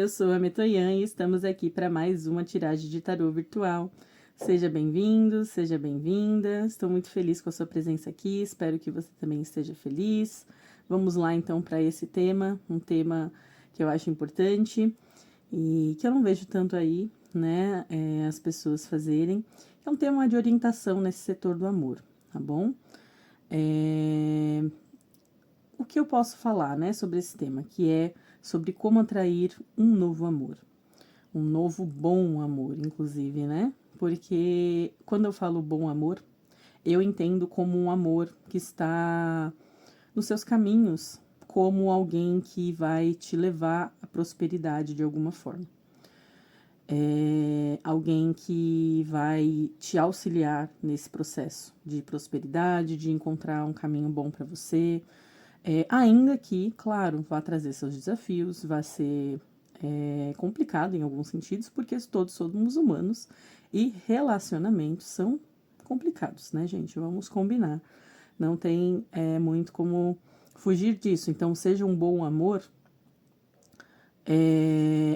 eu sou a Metoyan e estamos aqui para mais uma tiragem de tarô virtual. Seja bem-vindo, seja bem-vinda, estou muito feliz com a sua presença aqui, espero que você também esteja feliz. Vamos lá então para esse tema, um tema que eu acho importante e que eu não vejo tanto aí, né, as pessoas fazerem. É um tema de orientação nesse setor do amor, tá bom? O que eu posso falar, né, sobre esse tema, que é sobre como atrair um novo amor. Um novo bom amor, inclusive, né? Porque quando eu falo bom amor, eu entendo como um amor que está nos seus caminhos, como alguém que vai te levar à prosperidade de alguma forma. É alguém que vai te auxiliar nesse processo de prosperidade, de encontrar um caminho bom para você. Ainda que, claro, vá trazer seus desafios, vai ser complicado em alguns sentidos, porque todos somos humanos e relacionamentos são complicados, né, gente? Vamos combinar. Não tem muito como fugir disso. Então, seja um bom amor,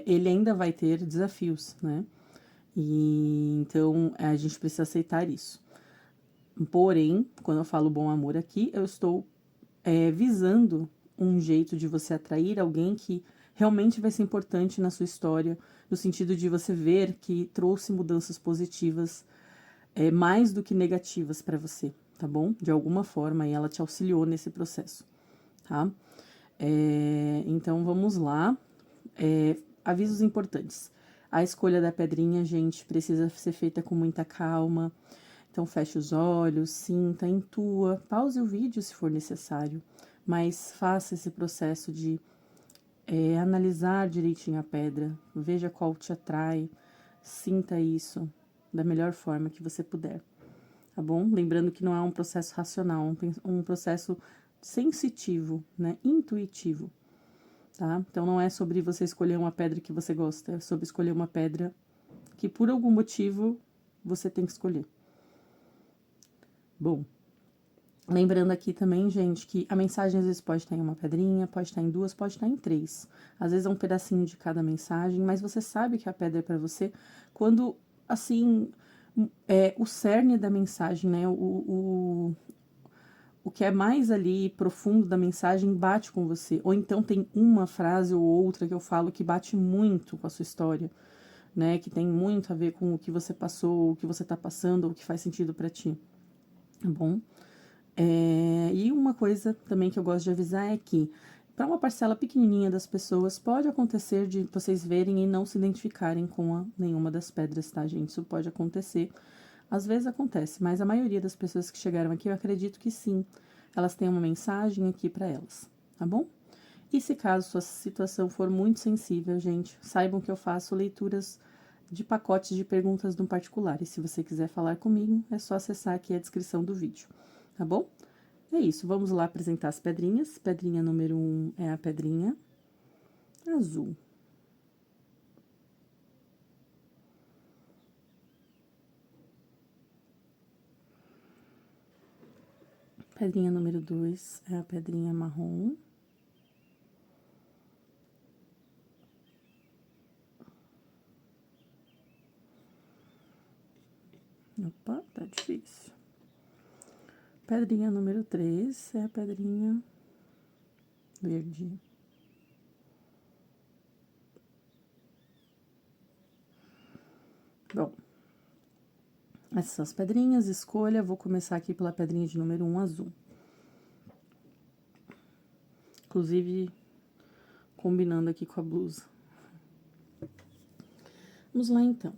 ele ainda vai ter desafios, né? E então a gente precisa aceitar isso. Porém, quando eu falo bom amor aqui, eu estou visando um jeito de você atrair alguém que realmente vai ser importante na sua história, no sentido de você ver que trouxe mudanças positivas, mais do que negativas para você, tá bom? De alguma forma, e ela te auxiliou nesse processo, tá? Então, vamos lá. Avisos importantes. A escolha da pedrinha, gente, precisa ser feita com muita calma. Então, feche os olhos, sinta, intua, pause o vídeo se for necessário, mas faça esse processo de analisar direitinho a pedra, veja qual te atrai, sinta isso da melhor forma que você puder, tá bom? Lembrando que não é um processo racional, um processo sensitivo, né? Intuitivo, tá? Então, não é sobre você escolher uma pedra que você gosta, é sobre escolher uma pedra que por algum motivo você tem que escolher. Bom, lembrando aqui também, gente, que a mensagem às vezes pode estar em uma pedrinha, pode estar em duas, pode estar em três. Às vezes é um pedacinho de cada mensagem, mas você sabe que a pedra é para você quando, assim, o cerne da mensagem, né, o que é mais ali profundo da mensagem bate com você. Ou então tem uma frase ou outra que eu falo que bate muito com a sua história, né, que tem muito a ver com o que você passou, o que você tá passando, o que faz sentido para ti, tá bom? E uma coisa também que eu gosto de avisar é que, para uma parcela pequenininha das pessoas, pode acontecer de vocês verem e não se identificarem com nenhuma das pedras, tá, gente? Isso pode acontecer. Às vezes acontece, mas a maioria das pessoas que chegaram aqui, eu acredito que sim. Elas têm uma mensagem aqui para elas, tá bom? E se caso sua situação for muito sensível, gente, saibam que eu faço leituras de pacotes de perguntas no particular. E se você quiser falar comigo, é só acessar aqui a descrição do vídeo, tá bom? É isso, vamos lá apresentar as pedrinhas. Pedrinha número 1 é a pedrinha azul. Pedrinha número 2 é a pedrinha marrom. Opa, tá difícil. Pedrinha número 3 é a pedrinha verde. Bom, essas são as pedrinhas, escolha. Vou começar aqui pela pedrinha de número 1, azul. Inclusive, combinando aqui com a blusa. Vamos lá, então.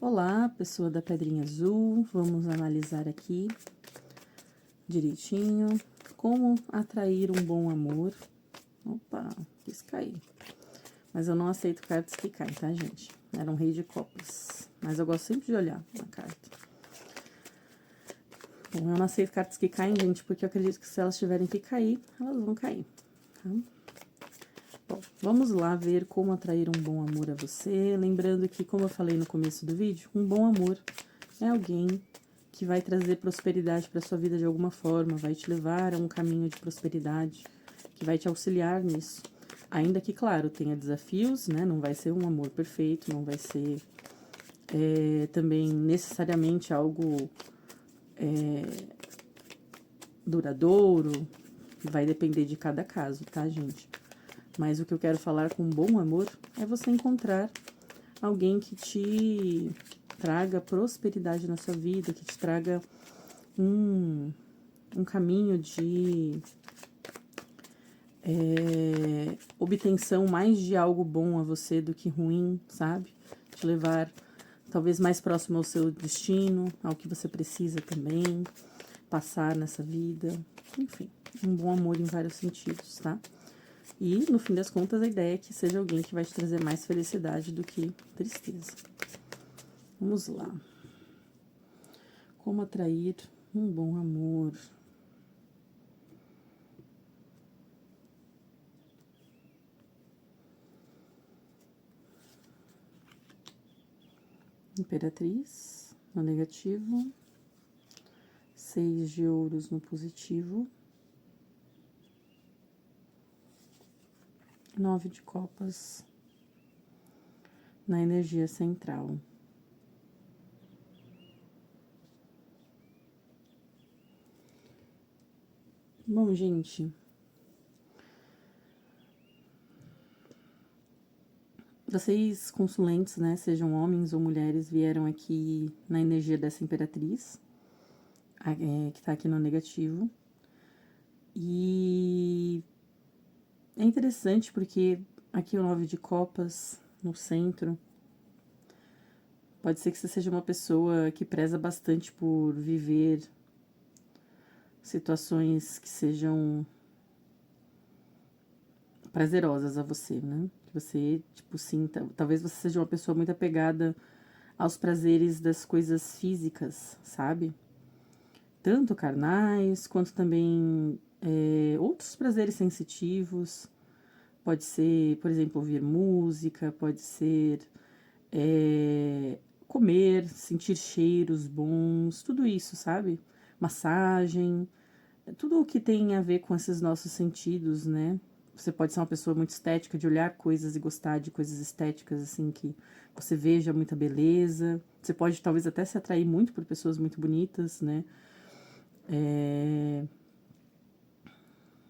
Olá, pessoa da pedrinha azul. Vamos analisar aqui direitinho como atrair um bom amor. Opa, quis cair. Mas eu não aceito cartas que caem, tá, gente? Era um rei de copas. Mas eu gosto sempre de olhar na carta. Bom, eu não aceito cartas que caem, gente, porque eu acredito que se elas tiverem que cair, elas vão cair, tá? Bom, vamos lá ver como atrair um bom amor a você. Lembrando que, como eu falei no começo do vídeo, um bom amor é alguém que vai trazer prosperidade para sua vida de alguma forma, vai te levar a um caminho de prosperidade, que vai te auxiliar nisso. ainda que, claro, tenha desafios, né? Não vai ser um amor perfeito, não vai ser também necessariamente algo duradouro, vai depender de cada caso, tá, gente? Mas o que eu quero falar com bom amor é você encontrar alguém que te traga prosperidade na sua vida, que te traga um caminho de obtenção mais de algo bom a você do que ruim, sabe? Te levar talvez mais próximo ao seu destino, ao que você precisa também passar nessa vida. Enfim, um bom amor em vários sentidos, tá? E, no fim das contas, a ideia é que seja alguém que vai te trazer mais felicidade do que tristeza. Vamos lá. Como atrair um bom amor? Imperatriz no negativo, 6 de ouros no positivo, 9 de copas na energia central. Bom, gente, vocês consulentes, né, sejam homens ou mulheres, vieram aqui na energia dessa imperatriz, que tá aqui no negativo. E é interessante porque aqui o 9 de copas no centro, pode ser que você seja uma pessoa que preza bastante por viver situações que sejam prazerosas a você, né? Que você, tipo, sinta. Talvez você seja uma pessoa muito apegada aos prazeres das coisas físicas, sabe? Tanto carnais, quanto também outros prazeres sensitivos. Pode ser, por exemplo, ouvir música, pode ser comer, sentir cheiros bons, tudo isso, sabe? Massagem, tudo o que tem a ver com esses nossos sentidos, né? Você pode ser uma pessoa muito estética, de olhar coisas e gostar de coisas estéticas, assim, que você veja muita beleza. Você pode, talvez, até se atrair muito por pessoas muito bonitas, né?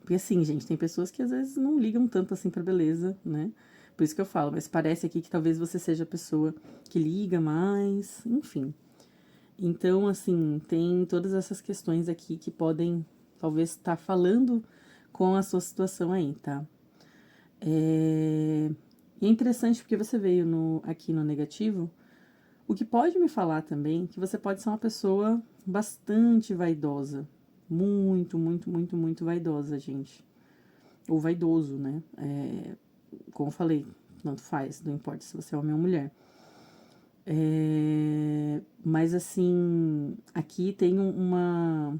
Porque, assim, gente, tem pessoas que às vezes não ligam tanto assim pra beleza, né? Por isso que eu falo, mas parece aqui que talvez você seja a pessoa que liga mais, enfim. Então, assim, tem todas essas questões aqui que podem, talvez, estar falando com a sua situação aí, tá? E é interessante porque você veio aqui no negativo, o que pode me falar também que você pode ser uma pessoa bastante vaidosa. Muito, muito, muito, muito vaidosa, gente. Ou vaidoso, né? Como eu falei, tanto faz, não importa se você é homem ou mulher. Mas assim, aqui tem uma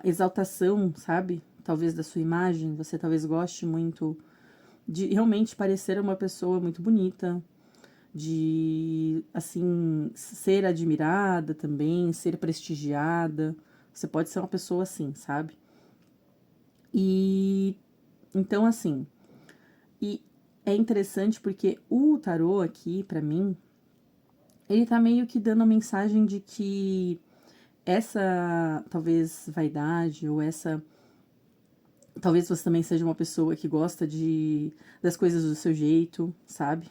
exaltação, sabe? Talvez da sua imagem, você talvez goste muito de realmente parecer uma pessoa muito bonita, de, assim, ser admirada também, ser prestigiada. Você pode ser uma pessoa assim, sabe? E, então, assim, e é interessante porque o tarô aqui, pra mim, ele tá meio que dando a mensagem de que essa, talvez, vaidade ou essa. Talvez você também seja uma pessoa que gosta das coisas do seu jeito, sabe?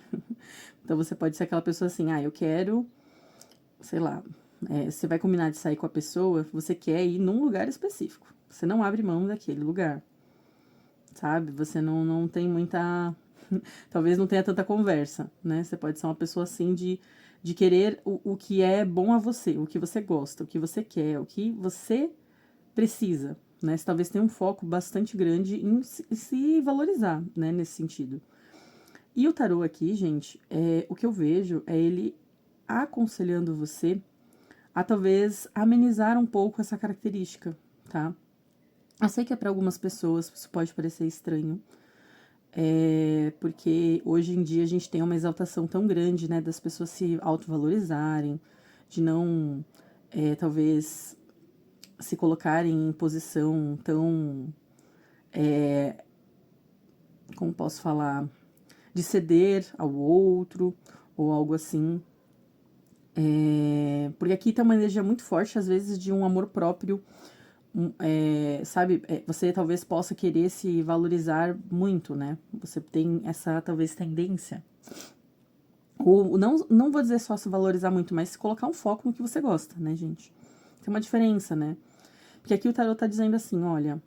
Então você pode ser aquela pessoa assim, eu quero, sei lá, você vai combinar de sair com a pessoa, você quer ir num lugar específico. Você não abre mão daquele lugar, sabe? Você não tem muita. Talvez não tenha tanta conversa, né? Você pode ser uma pessoa assim de querer o que é bom a você, o que você gosta, o que você quer, o que você precisa, né? Você talvez tenha um foco bastante grande em se valorizar, né? Nesse sentido. E o tarô aqui, gente, o que eu vejo é ele aconselhando você a talvez amenizar um pouco essa característica, tá? Eu sei que para algumas pessoas isso pode parecer estranho, porque hoje em dia a gente tem uma exaltação tão grande, né, das pessoas se autovalorizarem, de não, talvez, se colocarem em posição tão como posso falar, de ceder ao outro, ou algo assim. Porque aqui tem uma energia muito forte, às vezes, de um amor próprio, sabe? Você talvez possa querer se valorizar muito, né? Você tem essa, talvez, tendência. Ou não vou dizer só se valorizar muito, mas colocar um foco no que você gosta, né, gente? Tem uma diferença, né? Porque aqui o tarot tá dizendo assim, olha,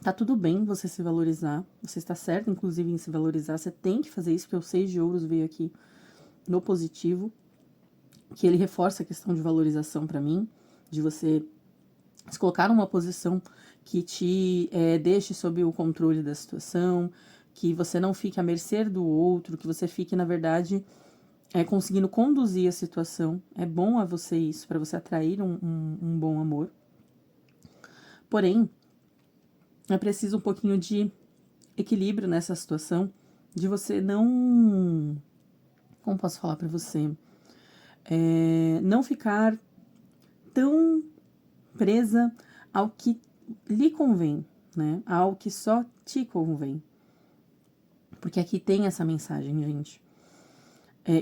tá tudo bem você se valorizar, você está certo, inclusive, em se valorizar, você tem que fazer isso, porque o 6 de ouros veio aqui no positivo, que ele reforça a questão de valorização pra mim, de você se colocar numa posição que te deixe sob o controle da situação, que você não fique à mercê do outro, que você fique, na verdade, conseguindo conduzir a situação. É bom a você isso, para você atrair um bom amor. Porém, é preciso um pouquinho de equilíbrio nessa situação, de você não... Como posso falar para você? Não ficar tão presa ao que lhe convém, né? Ao que só te convém. Porque aqui tem essa mensagem, gente.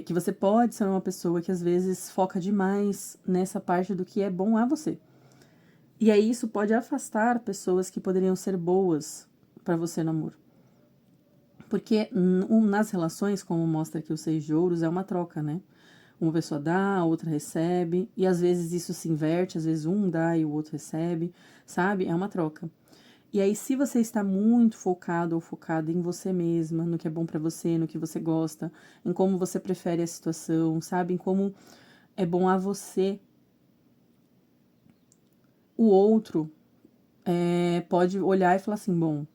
Que você pode ser uma pessoa que às vezes foca demais nessa parte do que é bom a você. E aí isso pode afastar pessoas que poderiam ser boas para você no amor. Porque nas relações, como mostra aqui o 6 de ouros, é uma troca, né? Uma pessoa dá, a outra recebe, e às vezes isso se inverte, às vezes um dá e o outro recebe, sabe? É uma troca. E aí, se você está muito focado ou focada em você mesma, no que é bom pra você, no que você gosta, em como você prefere a situação, sabe? Em como é bom a você, o outro pode olhar e falar assim, bom,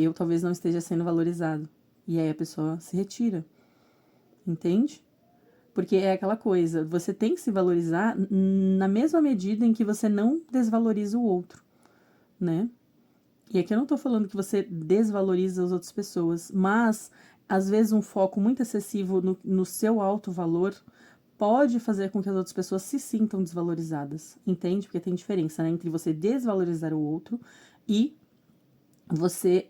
eu talvez não esteja sendo valorizado. E aí a pessoa se retira, entende? Porque é aquela coisa, você tem que se valorizar na mesma medida em que você não desvaloriza o outro, né? E aqui eu não tô falando que você desvaloriza as outras pessoas, mas às vezes um foco muito excessivo no seu alto valor pode fazer com que as outras pessoas se sintam desvalorizadas, entende? Porque tem diferença, né, entre você desvalorizar o outro e você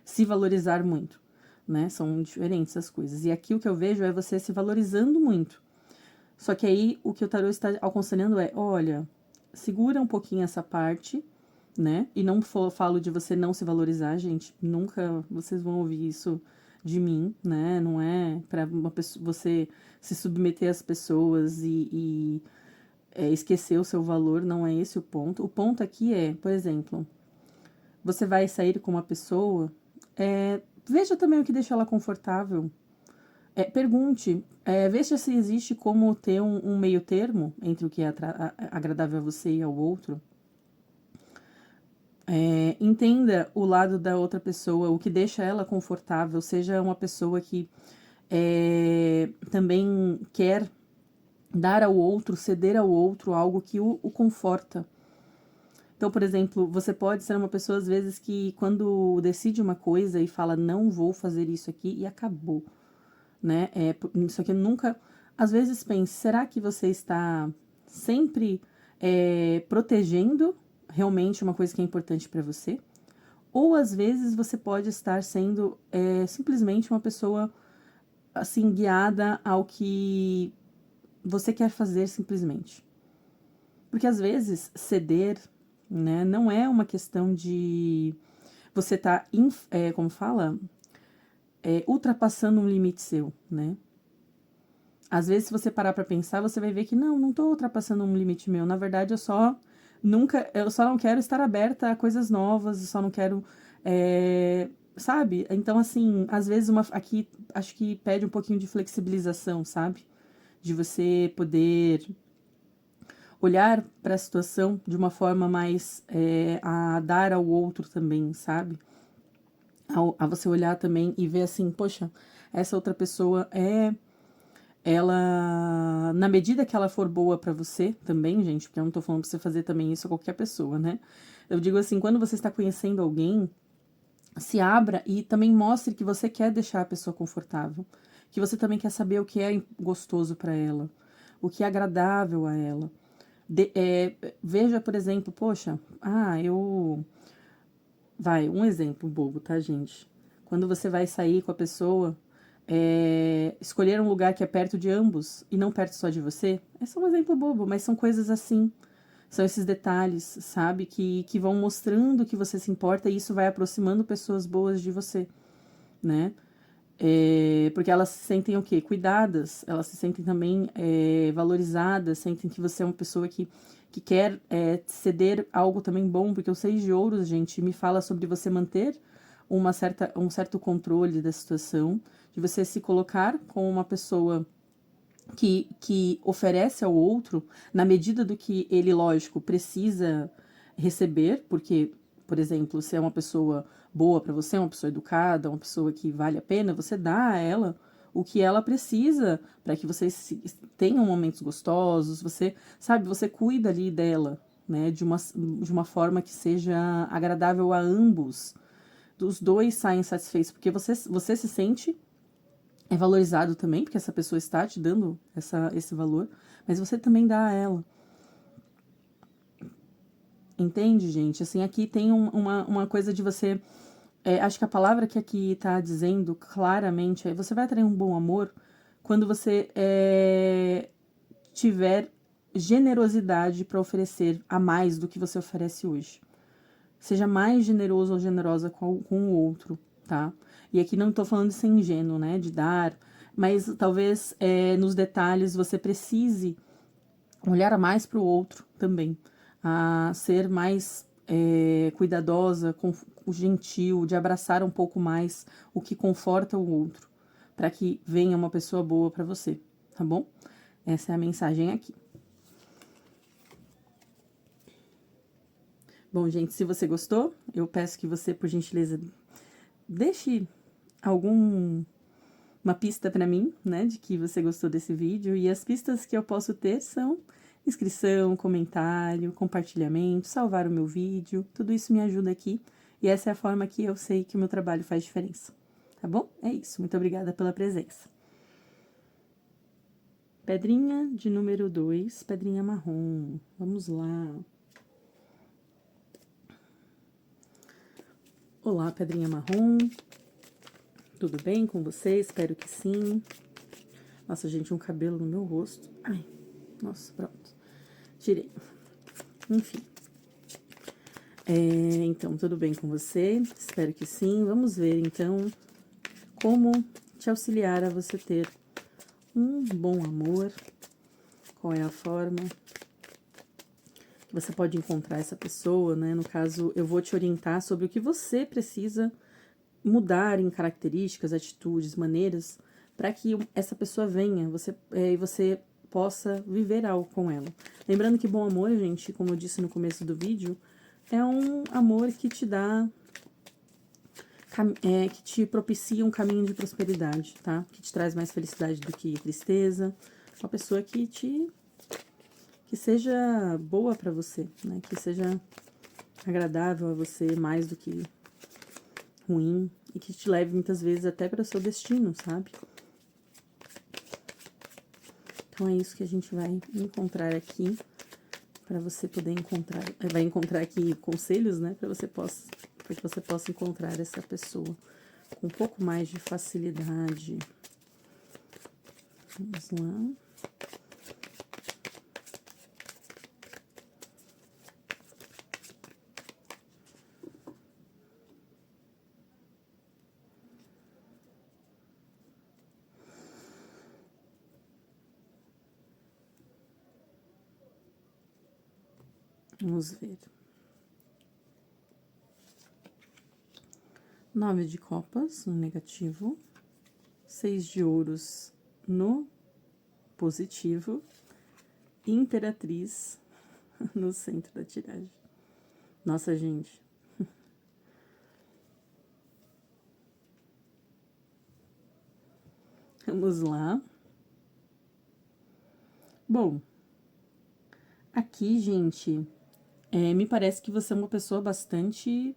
se valorizar muito, né? São diferentes as coisas. E aqui o que eu vejo é você se valorizando muito. Só que aí o que o tarô está aconselhando é, olha, segura um pouquinho essa parte, né? E não falo de você não se valorizar, gente. Nunca vocês vão ouvir isso de mim, né? Não é para uma pessoa, você se submeter às pessoas e esquecer o seu valor, não é esse o ponto. O ponto aqui é, por exemplo, você vai sair com uma pessoa, veja também o que deixa ela confortável. Pergunte, veja se existe como ter um meio termo entre o que é agradável a você e ao outro. Entenda o lado da outra pessoa, o que deixa ela confortável, seja uma pessoa que também quer dar ao outro, ceder ao outro algo que o conforta. Então, por exemplo, você pode ser uma pessoa, às vezes, que quando decide uma coisa e fala, não vou fazer isso aqui, e acabou, né? Isso aqui nunca... Às vezes pense, será que você está sempre protegendo realmente uma coisa que é importante para você? Ou, às vezes, você pode estar sendo simplesmente uma pessoa, assim, guiada ao que você quer fazer simplesmente. Porque, às vezes, ceder, né, não é uma questão de você estar, como fala, ultrapassando um limite seu, né? Às vezes, se você parar pra pensar, você vai ver que não tô ultrapassando um limite meu. Na verdade, eu só não quero estar aberta a coisas novas, eu só não quero, sabe? Então, assim, às vezes aqui acho que pede um pouquinho de flexibilização, sabe? De você poder olhar para a situação de uma forma mais a dar ao outro também, sabe? A você olhar também e ver assim, poxa, essa outra pessoa ela, na medida que ela for boa pra você também, gente, porque eu não tô falando pra você fazer também isso a qualquer pessoa, né? Eu digo assim, quando você está conhecendo alguém, se abra e também mostre que você quer deixar a pessoa confortável, que você também quer saber o que é gostoso pra ela, o que é agradável a ela. Veja, por exemplo, poxa, eu Um exemplo bobo, tá, gente? Quando você vai sair com a pessoa, escolher um lugar que é perto de ambos e não perto só de você, é só um exemplo bobo, mas são coisas assim. São esses detalhes, sabe? Que vão mostrando que você se importa e isso vai aproximando pessoas boas de você, né? Porque elas se sentem o quê? Cuidadas, elas se sentem também valorizadas, sentem que você é uma pessoa que quer ceder algo também bom, porque o 6 de ouros, gente, me fala sobre você manter um certo controle da situação, de você se colocar como uma pessoa que oferece ao outro, na medida do que ele, lógico, precisa receber, porque, por exemplo, se é uma pessoa boa para você, uma pessoa educada, uma pessoa que vale a pena, você dá a ela o que ela precisa para que vocês tenham momentos gostosos, você, sabe, você cuida ali dela, né, de uma forma que seja agradável a ambos. Os dois saem satisfeitos, porque você se sente valorizado também, porque essa pessoa está te dando esse valor, mas você também dá a ela. Entende, gente? Assim, aqui tem uma coisa de você. Acho que a palavra que aqui está dizendo claramente é: você vai atrair um bom amor quando você tiver generosidade para oferecer a mais do que você oferece hoje. Seja mais generoso ou generosa com o outro, tá? E aqui não estou falando de ser ingênuo, né? De dar, mas talvez nos detalhes você precise olhar mais para o outro também, a ser mais cuidadosa, gentil, de abraçar um pouco mais o que conforta o outro, para que venha uma pessoa boa para você, tá bom? Essa é a mensagem aqui. Bom, gente, se você gostou, eu peço que você, por gentileza, deixe alguma pista para mim, né, de que você gostou desse vídeo. E as pistas que eu posso ter são inscrição, comentário, compartilhamento, salvar o meu vídeo. Tudo isso me ajuda aqui. E essa é a forma que eu sei que o meu trabalho faz diferença. Tá bom? É isso. Muito obrigada pela presença. Pedrinha de número 2, pedrinha marrom. Vamos lá. Olá, pedrinha marrom. Tudo bem com você? Espero que sim. Nossa, gente, um cabelo no meu rosto. Ai, nossa, pronto. Tirei. Enfim. Então, tudo bem com você? Espero que sim. Vamos ver, então, como te auxiliar a você ter um bom amor. Qual é a forma que você pode encontrar essa pessoa, né? No caso, eu vou te orientar sobre o que você precisa mudar em características, atitudes, maneiras, para que essa pessoa venha e você possa viver algo com ela. Lembrando que bom amor, gente, como eu disse no começo do vídeo, é um amor que te dá, que te propicia um caminho de prosperidade, tá? Que te traz mais felicidade do que tristeza. Uma pessoa que seja boa para você, né? Que seja agradável a você mais do que ruim e que te leve muitas vezes até para o seu destino, sabe? Então é isso que a gente vai encontrar aqui para você poder encontrar, vai encontrar aqui conselhos, né, para que você possa encontrar essa pessoa com um pouco mais de facilidade. Vamos lá. Vamos ver. 9 de copas no negativo, 6 de ouros no positivo, Imperatriz no centro da tiragem. Nossa, gente. Vamos lá. Bom, aqui, gente, me parece que você é uma pessoa bastante...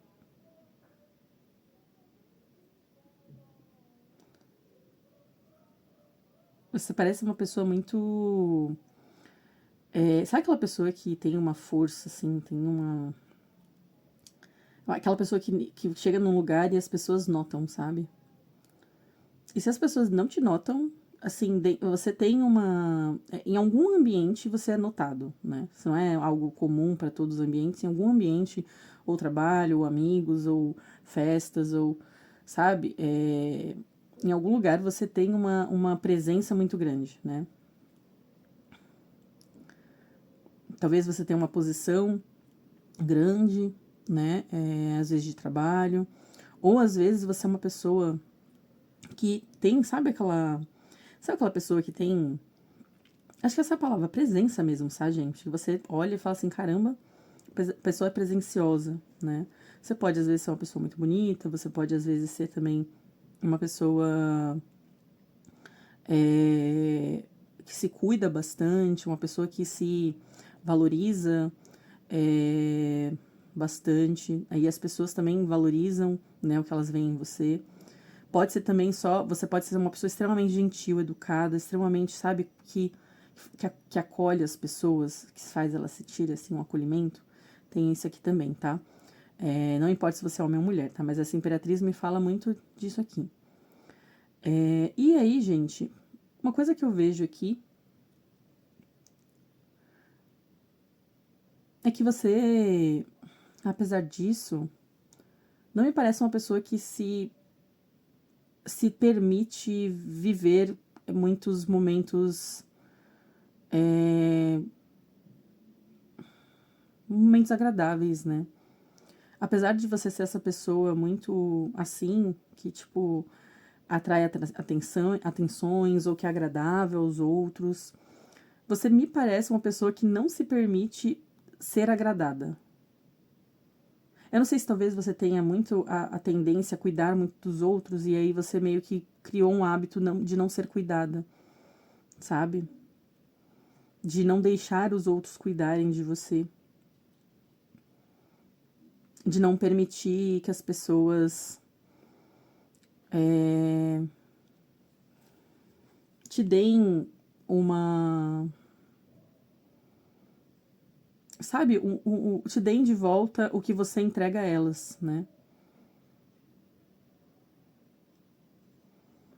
Você parece uma pessoa muito... sabe aquela pessoa que tem uma força, assim, tem uma... Aquela pessoa que chega num lugar e as pessoas notam, sabe? E se as pessoas não te notam, assim, você tem uma. Em algum ambiente você é notado, né? Isso não é algo comum para todos os ambientes. Em algum ambiente, ou trabalho, ou amigos, ou festas, ou. Sabe? Em algum lugar você tem uma presença muito grande, né? Talvez você tenha uma posição grande, né? Às vezes de trabalho. Ou às vezes você é uma pessoa que tem, sabe aquela pessoa que tem. Acho que essa é a palavra, presença mesmo, sabe, gente? Que você olha e fala assim, caramba, a pessoa é presenciosa, né? Você pode, às vezes, ser uma pessoa muito bonita, você pode, às vezes, ser também uma pessoa que se cuida bastante, uma pessoa que se valoriza bastante. Aí as pessoas também valorizam, né, o que elas veem em você. Pode ser também você pode ser uma pessoa extremamente gentil, educada, extremamente, sabe, que acolhe as pessoas, que faz elas sentirem, assim, um acolhimento. Tem isso aqui também, tá? Não importa se você é homem ou mulher, tá? Mas essa imperatriz me fala muito disso aqui. E aí, gente, uma coisa que eu vejo aqui é que você, apesar disso, não me parece uma pessoa que se permite viver muitos momentos agradáveis, né? Apesar de você ser essa pessoa muito assim, que, tipo, atrai atenções ou que é agradável aos outros, você me parece uma pessoa que não se permite ser agradada. Eu não sei se talvez você tenha muito a tendência a cuidar muito dos outros e aí você meio que criou um hábito de não ser cuidada, sabe? De não deixar os outros cuidarem de você. De não permitir que as pessoas te deem uma. Sabe? Te deem de volta o que você entrega a elas, né?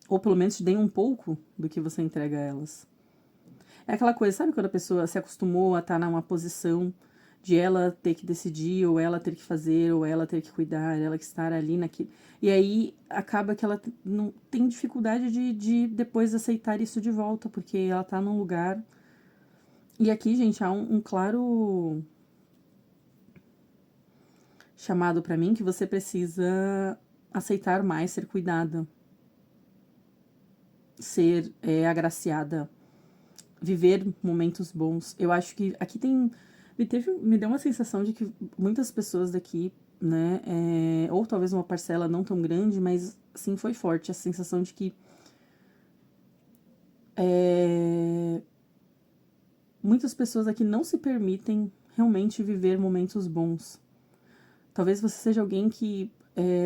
Ou pelo menos te deem um pouco do que você entrega a elas. É aquela coisa, sabe quando a pessoa se acostumou a estar numa posição de ela ter que decidir, ou ela ter que fazer, ou ela ter que cuidar, ela que estar ali naquilo. E aí acaba que ela não tem dificuldade de depois aceitar isso de volta, porque ela tá num lugar. E aqui, gente, há um claro chamado pra mim que você precisa aceitar mais ser cuidada, ser agraciada, viver momentos bons. Eu acho que aqui tem. Me deu uma sensação de que muitas pessoas daqui, né, ou talvez uma parcela não tão grande, mas sim foi forte a sensação de que muitas pessoas aqui não se permitem realmente viver momentos bons. Talvez você seja alguém que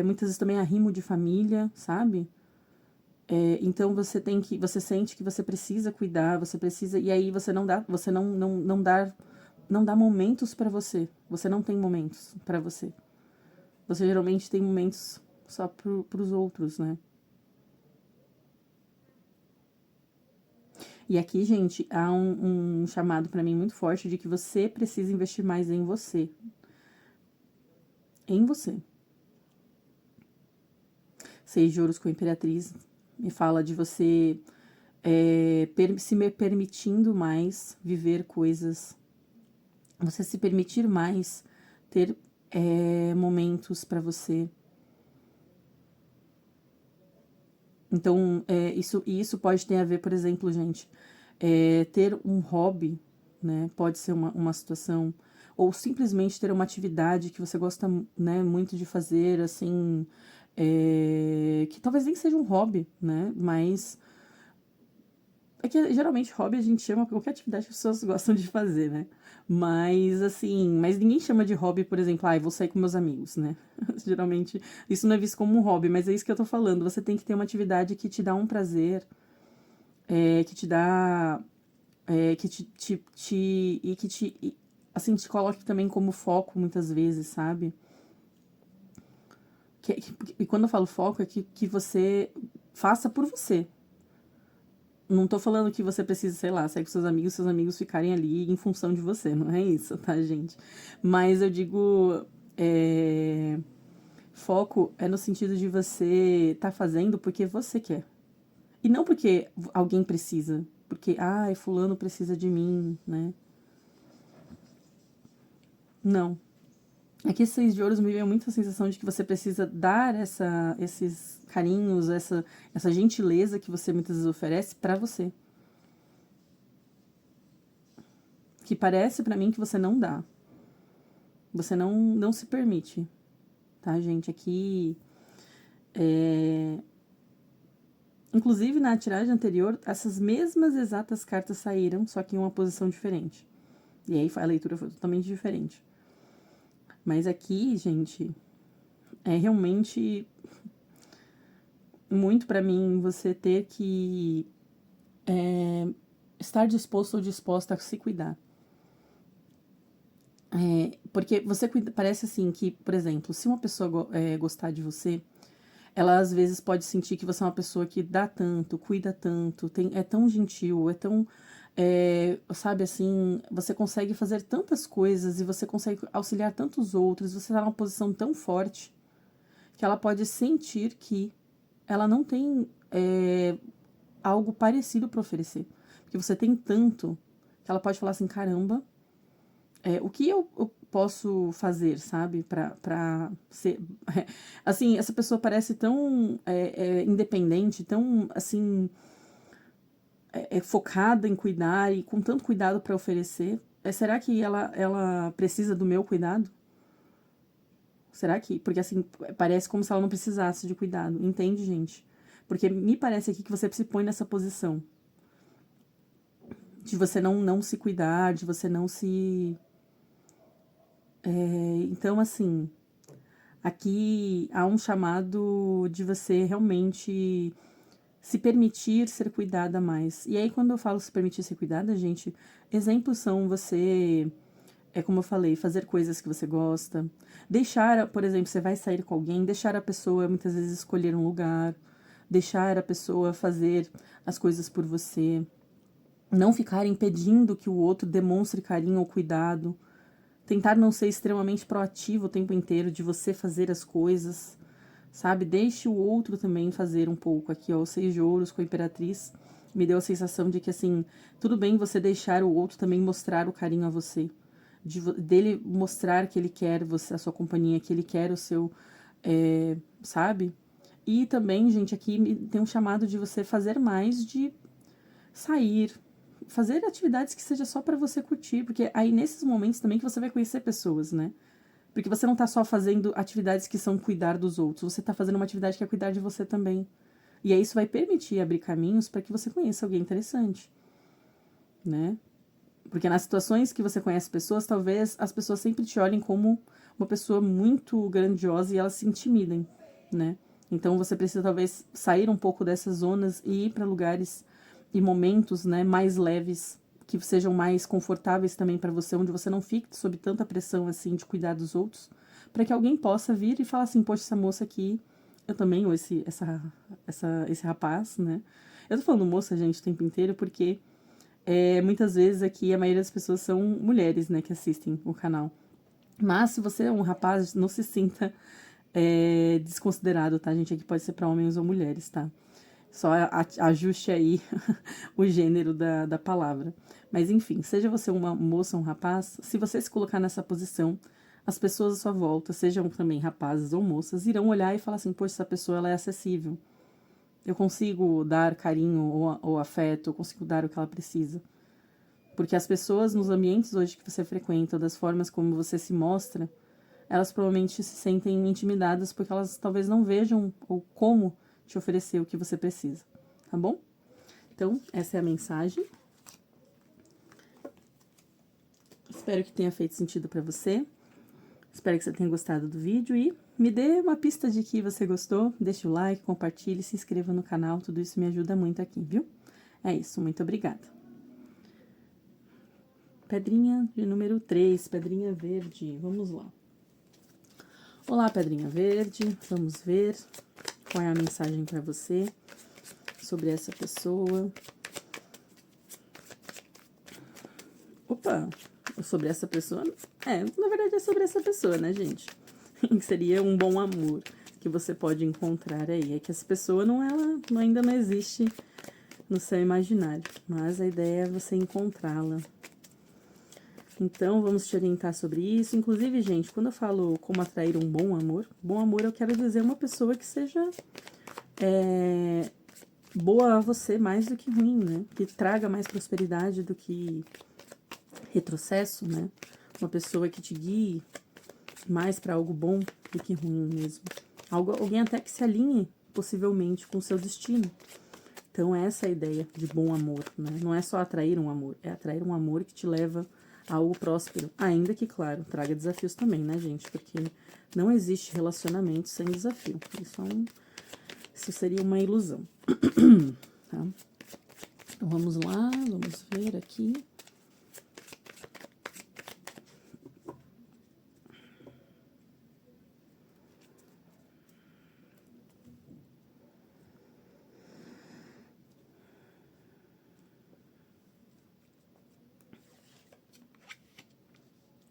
muitas vezes também é arrimo de família, sabe? Então você sente que você precisa cuidar, você precisa, e aí você não dá, você não dá momentos pra você. Você não tem momentos pra você. Você geralmente tem momentos só pros outros, né? E aqui, gente, há um chamado pra mim muito forte de que você precisa investir mais em você. Em você. Seis de ouros com a Imperatriz me fala de você se me permitindo mais viver coisas, você se permitir mais ter momentos para você. Então, isso pode ter a ver, por exemplo, gente, ter um hobby, né? Pode ser uma situação, ou simplesmente ter uma atividade que você gosta, né, muito de fazer, assim, que talvez nem seja um hobby, né? Mas é que geralmente hobby a gente chama qualquer atividade que as pessoas gostam de fazer, né? Mas assim, mas ninguém chama de hobby, por exemplo, vou sair com meus amigos, né? Geralmente isso não é visto como um hobby, mas é isso que eu tô falando. Você tem que ter uma atividade que te dá um prazer, que te dá. Que e que te. Assim, te coloque também como foco muitas vezes, sabe? E quando eu falo foco, é que você faça por você. Não tô falando que você precisa, sei lá, sair com seus amigos ficarem ali em função de você. Não é isso, tá, gente? Mas eu digo. Foco é no sentido de você tá fazendo porque você quer. E não porque alguém precisa. Porque, ai, fulano precisa de mim, né? Não. Aqui, Seis de Ouros me veio muito a sensação de que você precisa dar esses carinhos, essa gentileza que você muitas vezes oferece pra você. Que parece pra mim que você não dá. Você não se permite, tá, gente? Aqui, inclusive na tiragem anterior, essas mesmas exatas cartas saíram, só que em uma posição diferente. E aí a leitura foi totalmente diferente. Mas aqui, gente, é realmente muito pra mim você ter que estar disposto ou disposta a se cuidar. Porque você parece assim que, por exemplo, se uma pessoa gostar de você, ela às vezes pode sentir que você é uma pessoa que dá tanto, cuida tanto, é tão gentil, é tão. Sabe assim, você consegue fazer tantas coisas e você consegue auxiliar tantos outros, você está numa posição tão forte que ela pode sentir que ela não tem algo parecido para oferecer. Porque você tem tanto que ela pode falar assim: caramba, o que eu posso fazer, sabe, pra ser. Assim, essa pessoa parece tão independente, tão, assim, focada em cuidar e com tanto cuidado para oferecer. Será que ela precisa do meu cuidado? Será que? Porque, assim, parece como se ela não precisasse de cuidado. Entende, gente? Porque me parece aqui que você se põe nessa posição. De você não se cuidar, de você não se. Então, assim, aqui há um chamado de você realmente se permitir ser cuidada mais. E aí, quando eu falo se permitir ser cuidada, gente, exemplos são você, como eu falei, fazer coisas que você gosta, deixar, por exemplo, você vai sair com alguém, deixar a pessoa muitas vezes escolher um lugar, deixar a pessoa fazer as coisas por você, não ficar impedindo que o outro demonstre carinho ou cuidado. Tentar não ser extremamente proativo o tempo inteiro de você fazer as coisas, sabe? Deixe o outro também fazer um pouco. Aqui, ó, o Seis de Ouros com a Imperatriz me deu a sensação de que, assim, tudo bem você deixar o outro também mostrar o carinho a você. Dele mostrar que ele quer você, a sua companhia, que ele quer o seu, sabe? E também, gente, aqui tem um chamado de você fazer mais, de sair, fazer atividades que seja só para você curtir, porque aí nesses momentos também que você vai conhecer pessoas, né? Porque você não tá só fazendo atividades que são cuidar dos outros, você tá fazendo uma atividade que é cuidar de você também. E aí isso vai permitir abrir caminhos para que você conheça alguém interessante, né? Porque nas situações que você conhece pessoas, talvez as pessoas sempre te olhem como uma pessoa muito grandiosa e elas se intimidem, né? Então você precisa talvez sair um pouco dessas zonas e ir para lugares e momentos, né, mais leves, que sejam mais confortáveis também para você, onde você não fique sob tanta pressão assim de cuidar dos outros, para que alguém possa vir e falar assim: poxa, essa moça aqui, eu também, ou esse rapaz, né? Eu tô falando moça, gente, o tempo inteiro, porque muitas vezes aqui a maioria das pessoas são mulheres, né, que assistem o canal. Mas se você é um rapaz, não se sinta desconsiderado, tá, gente? Aqui pode ser para homens ou mulheres, tá? Só ajuste aí o gênero da palavra. Mas enfim, seja você uma moça ou um rapaz, se você se colocar nessa posição, as pessoas à sua volta, sejam também rapazes ou moças, irão olhar e falar assim: poxa, essa pessoa ela é acessível. Eu consigo dar carinho ou afeto, eu consigo dar o que ela precisa. Porque as pessoas nos ambientes hoje que você frequenta, das formas como você se mostra, elas provavelmente se sentem intimidadas porque elas talvez não vejam ou como te oferecer o que você precisa, tá bom? Então, essa é a mensagem. Espero que tenha feito sentido para você. Espero que você tenha gostado do vídeo e me dê uma pista de que você gostou. Deixe o like, compartilhe, se inscreva no canal. Tudo isso me ajuda muito aqui, viu? É isso, muito obrigada. Pedrinha de número 3, pedrinha verde. Vamos lá. Olá, Pedrinha Verde. Vamos ver qual é a mensagem para você sobre essa pessoa. Opa, sobre essa pessoa? Na verdade é sobre essa pessoa, né, gente? Seria um bom amor que você pode encontrar aí. É que essa pessoa ainda não existe no seu imaginário, mas a ideia é você encontrá-la. Então, vamos te orientar sobre isso. Inclusive, gente, quando eu falo como atrair um bom amor eu quero dizer uma pessoa que seja boa a você mais do que ruim, né? Que traga mais prosperidade do que retrocesso, né? Uma pessoa que te guie mais para algo bom do que ruim mesmo. Alguém até que se alinhe, possivelmente, com o seu destino. Então, essa é a ideia de bom amor, né? Não é só atrair um amor, é atrair um amor que te leva a algo próspero. Ainda que, claro, traga desafios também, né, gente? Porque não existe relacionamento sem desafio. Isso seria uma ilusão. Tá? Então, vamos lá, vamos ver aqui.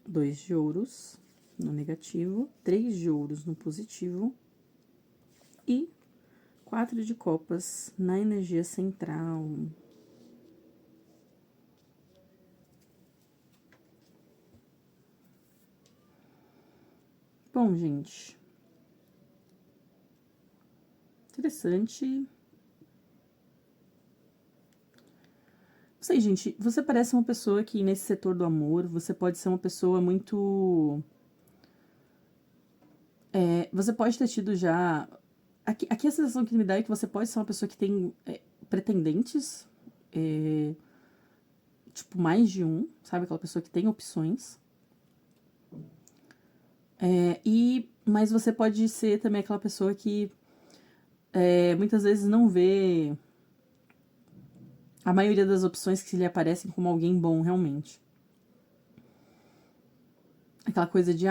Dois de ouros no negativo, 3 de ouros no positivo e 4 de copas na energia central. Bom, gente. Interessante. Não sei, gente. Você parece uma pessoa que, nesse setor do amor, você pode ser uma pessoa muito. Você pode ter tido já. Aqui a sensação que me dá é que você pode ser uma pessoa que tem pretendentes. Tipo, mais de um, sabe? Aquela pessoa que tem opções. Mas você pode ser também aquela pessoa que muitas vezes não vê a maioria das opções que lhe aparecem como alguém bom realmente. Aquela coisa de,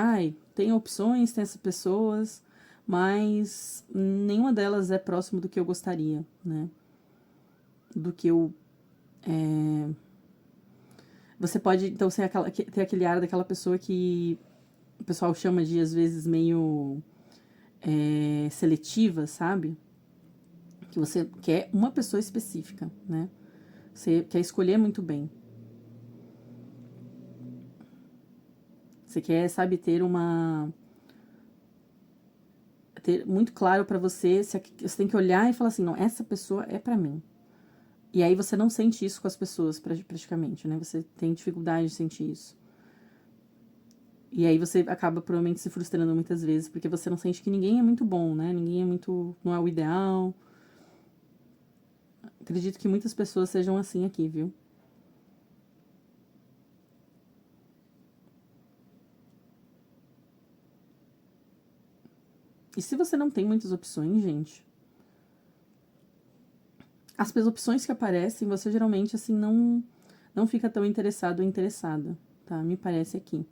tem opções, tem essas pessoas, mas nenhuma delas é próximo do que eu gostaria, né? Do que eu. Você pode, então, ter aquele ar daquela pessoa que o pessoal chama de, às vezes, meio seletiva, sabe? Que você quer uma pessoa específica, né? Você quer escolher muito bem. Você quer, sabe, ter muito claro pra você, você tem que olhar e falar assim, não, essa pessoa é pra mim. E aí você não sente isso com as pessoas, praticamente, né? Você tem dificuldade de sentir isso. E aí você acaba provavelmente se frustrando muitas vezes, porque você não sente que ninguém é muito bom, né? Ninguém é muito, não é o ideal. Acredito que muitas pessoas sejam assim aqui, viu? E se você não tem muitas opções, gente, as opções que aparecem, você geralmente, assim, não fica tão interessado ou interessada, tá? Me parece aqui.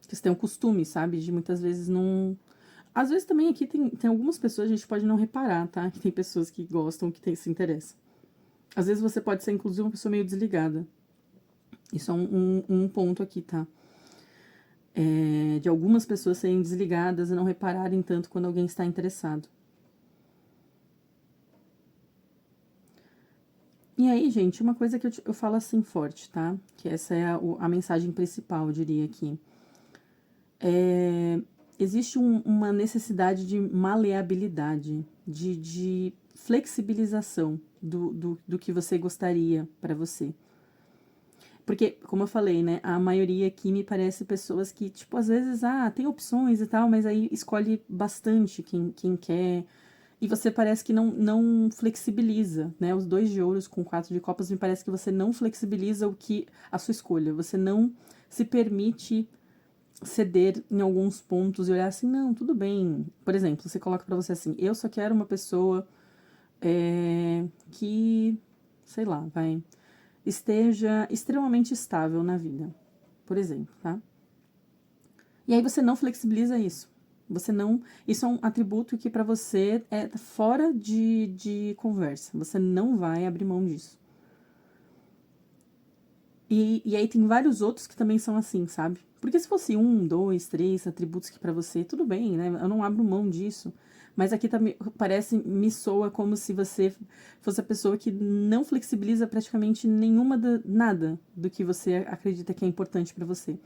Que você tem um costume, sabe? De muitas vezes não. Às vezes também aqui tem algumas pessoas, a gente pode não reparar, tá? Que tem pessoas que gostam, se interessam. Às vezes você pode ser, inclusive, uma pessoa meio desligada. Isso é um ponto aqui, tá? De algumas pessoas serem desligadas e não repararem tanto quando alguém está interessado. E aí, gente, uma coisa que eu falo assim forte, tá? Que essa é a mensagem principal, eu diria aqui. Existe uma necessidade de maleabilidade, de flexibilização do que você gostaria para você. Porque, como eu falei, né, a maioria aqui me parece pessoas que, tipo, às vezes, tem opções e tal, mas aí escolhe bastante quem quer. E você parece que não flexibiliza, né? Os 2 de ouros com 4 de copas me parece que você não flexibiliza a sua escolha. Você não se permite ceder em alguns pontos e olhar assim, não, tudo bem. Por exemplo, você coloca pra você assim, eu só quero uma pessoa que, sei lá, esteja extremamente estável na vida, por exemplo, tá? E aí você não flexibiliza isso. Você não. Isso é um atributo que para você é fora de conversa. Você não vai abrir mão disso. E aí tem vários outros que também são assim, sabe? Porque se fosse um, dois, três atributos que pra você, tudo bem, né? Eu não abro mão disso. Mas aqui também parece, me soa como se você fosse a pessoa que não flexibiliza praticamente nada do que você acredita que é importante pra você.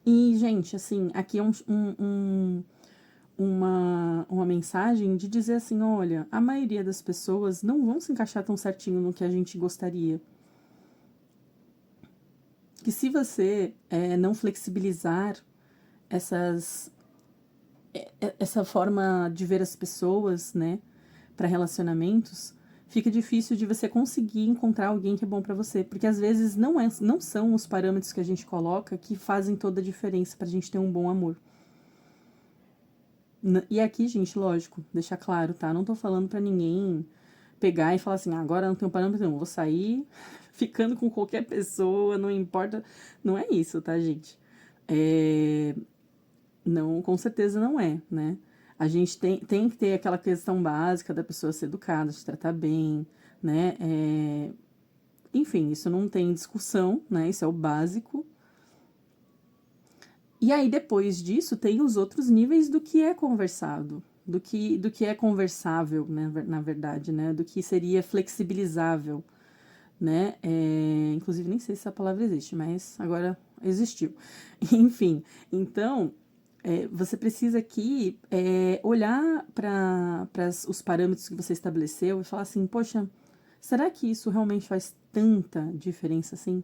E, gente, assim, aqui é uma mensagem de dizer assim, olha, a maioria das pessoas não vão se encaixar tão certinho no que a gente gostaria. Que se você não flexibilizar essas, essa forma de ver as pessoas, né, para relacionamentos, fica difícil de você conseguir encontrar alguém que é bom para você, porque às vezes não são os parâmetros que a gente coloca que fazem toda a diferença pra gente ter um bom amor. E aqui, gente, lógico, deixar claro, tá? Não tô falando pra ninguém pegar e falar assim, ah, agora não tenho parâmetro nenhum, vou sair ficando com qualquer pessoa, não importa. Não é isso, tá, gente? Não, com certeza não é, né? A gente tem que ter aquela questão básica da pessoa ser educada, se tratar bem, né? Enfim, isso não tem discussão, né? Isso é o básico. E aí, depois disso, tem os outros níveis do que é conversado, do que é conversável, né, na verdade, né? Do que seria flexibilizável, né? Inclusive, nem sei se essa palavra existe, mas agora existiu. Enfim, então, você precisa aqui olhar para os parâmetros que você estabeleceu e falar assim, poxa, será que isso realmente faz tanta diferença assim?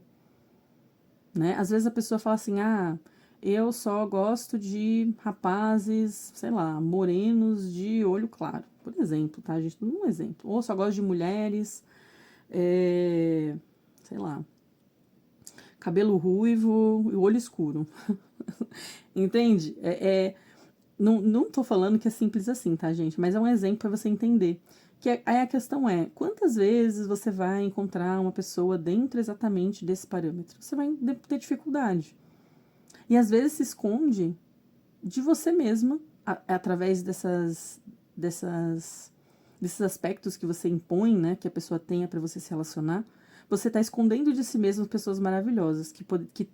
Né? Às vezes a pessoa fala assim, ah, eu só gosto de rapazes, sei lá, morenos de olho claro, por exemplo, tá, gente? Um exemplo. Ou só gosto de mulheres, sei lá, cabelo ruivo e olho escuro. Entende? Não tô falando que é simples assim, tá, gente? Mas é um exemplo para você entender. Aí a questão é, quantas vezes você vai encontrar uma pessoa dentro exatamente desse parâmetro? Você vai ter dificuldade. E às vezes se esconde de você mesma, através desses aspectos que você impõe, né, que a pessoa tenha para você se relacionar. Você está escondendo de si mesmo pessoas maravilhosas, que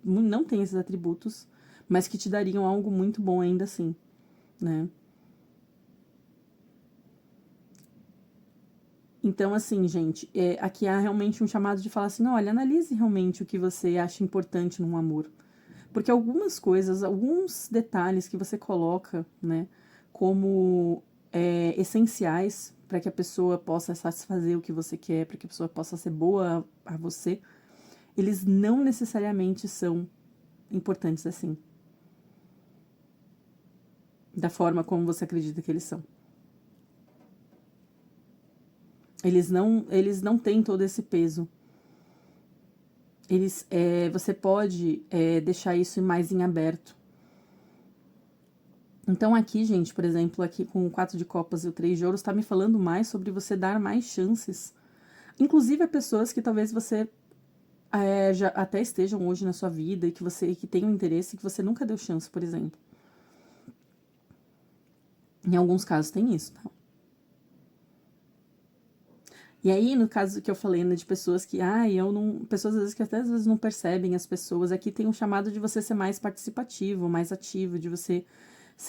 não têm esses atributos, mas que te dariam algo muito bom ainda assim, né? Então, assim, gente, aqui há realmente um chamado de falar assim, olha, analise realmente o que você acha importante num amor. Porque algumas coisas, alguns detalhes que você coloca, né, como essenciais para que a pessoa possa satisfazer o que você quer, para que a pessoa possa ser boa a você, eles não necessariamente são importantes assim, da forma como você acredita que eles são. Eles não têm todo esse peso. Você pode deixar isso mais em aberto. Então aqui, gente, por exemplo, aqui com o 4 de copas e o 3 de ouros, tá me falando mais sobre você dar mais chances. Inclusive a pessoas que talvez você já até estejam hoje na sua vida e que tenham interesse e que você nunca deu chance, por exemplo. Em alguns casos tem isso, tá? E aí, no caso que eu falei, né, de pessoas que, eu não. Pessoas às vezes que até às vezes não percebem as pessoas, aqui tem um chamado de você ser mais participativo, mais ativo, de você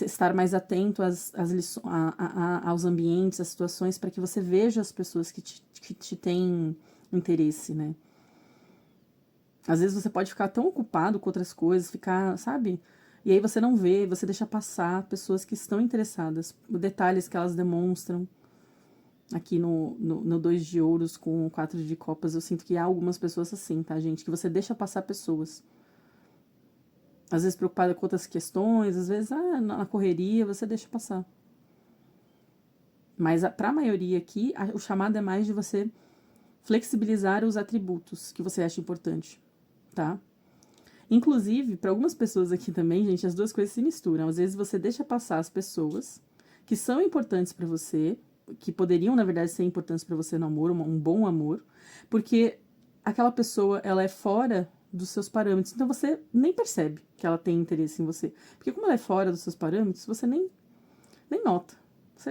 estar mais atento aos ambientes, às situações, para que você veja as pessoas que te têm interesse, né? Às vezes você pode ficar tão ocupado com outras coisas, ficar, sabe? E aí você não vê, você deixa passar pessoas que estão interessadas, detalhes que elas demonstram. Aqui no 2 de ouros com o 4 de copas, eu sinto que há algumas pessoas assim, tá, gente? Que você deixa passar pessoas. Às vezes preocupada com outras questões, às vezes na correria você deixa passar. Mas para a maioria aqui, o chamado é mais de você flexibilizar os atributos que você acha importante, tá? Inclusive, para algumas pessoas aqui também, gente, as duas coisas se misturam. Às vezes você deixa passar as pessoas que são importantes para você, que poderiam, na verdade, ser importantes para você no amor, um bom amor, porque aquela pessoa, ela é fora dos seus parâmetros. Então, você nem percebe que ela tem interesse em você. Porque como ela é fora dos seus parâmetros, você nem nota. Você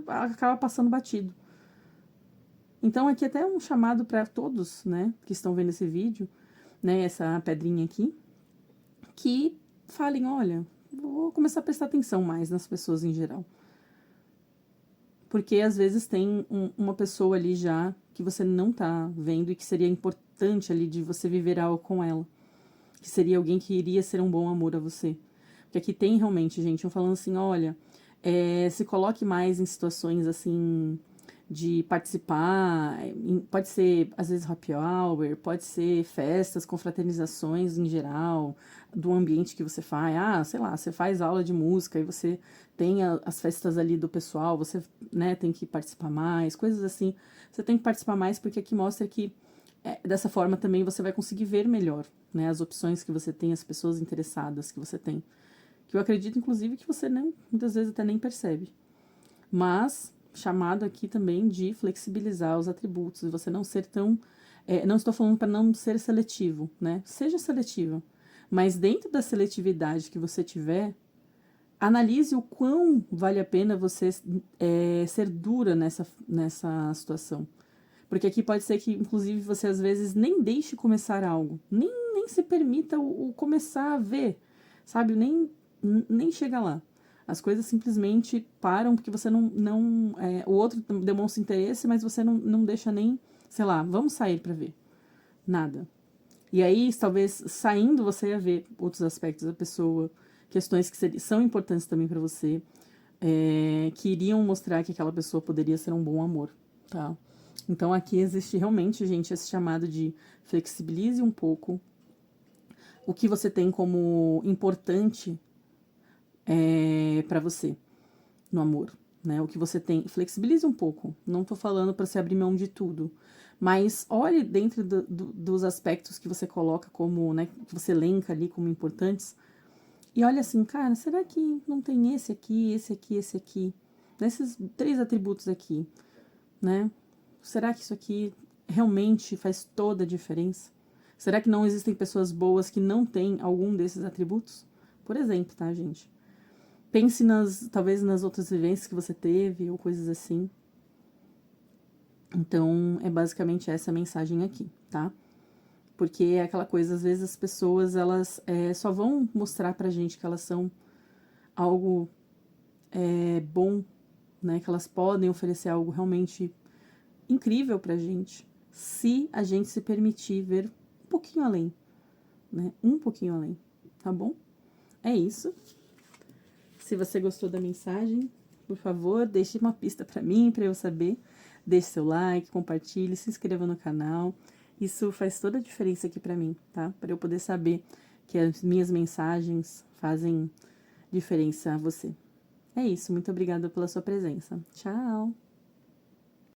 acaba passando batido. Então, aqui até um chamado para todos, né, que estão vendo esse vídeo, né, essa pedrinha aqui, que falem, olha, vou começar a prestar atenção mais nas pessoas em geral. Porque às vezes tem uma pessoa ali já que você não tá vendo e que seria importante ali de você viver algo com ela. Que seria alguém que iria ser um bom amor a você. Porque aqui tem realmente, gente, eu falando assim, olha, se coloque mais em situações assim de participar, pode ser às vezes happy hour, pode ser festas, confraternizações em geral, do ambiente que você faz. Ah, sei lá, você faz aula de música e você tem as festas ali do pessoal, você, né, tem que participar mais, coisas assim. Você tem que participar mais porque aqui mostra que dessa forma também você vai conseguir ver melhor, né, as opções que você tem, as pessoas interessadas que você tem. Que eu acredito, inclusive, que você muitas vezes até nem percebe. Mas, chamado aqui também de flexibilizar os atributos, e você não ser tão... não estou falando para não ser seletivo, né? Seja seletivo. Mas dentro da seletividade que você tiver, analise o quão vale a pena você ser dura nessa situação. Porque aqui pode ser que, inclusive, você às vezes nem deixe começar algo. Nem se permita o começar a ver, sabe? Nem chega lá. As coisas simplesmente param porque você o outro demonstra interesse, mas você não deixa nem, sei lá, vamos sair para ver. Nada. E aí, talvez, saindo, você ia ver outros aspectos da pessoa, questões que são importantes também para você, que iriam mostrar que aquela pessoa poderia ser um bom amor, tá? Então, aqui existe realmente, gente, esse chamado de flexibilize um pouco o que você tem como importante para você no amor, né? O que você tem, flexibilize um pouco. Não tô falando para você abrir mão de tudo, mas olhe dentro dos aspectos que você coloca como, né, que você elenca ali como importantes, e olha assim, cara, será que não tem esse aqui, esse aqui, esse aqui? Nesses 3 atributos aqui, né? Será que isso aqui realmente faz toda a diferença? Será que não existem pessoas boas que não têm algum desses atributos? Por exemplo, tá, gente? Pense talvez nas outras vivências que você teve ou coisas assim. Então, é basicamente essa a mensagem aqui, tá? Porque é aquela coisa, às vezes as pessoas, elas só vão mostrar pra gente que elas são algo bom, né? Que elas podem oferecer algo realmente incrível pra gente, se a gente se permitir ver um pouquinho além, né? Um pouquinho além, tá bom? É isso. Se você gostou da mensagem, por favor, deixe uma pista pra mim, pra eu saber. Deixe seu like, compartilhe, se inscreva no canal. Isso faz toda a diferença aqui pra mim, tá? Pra eu poder saber que as minhas mensagens fazem diferença a você. É isso, muito obrigada pela sua presença. Tchau!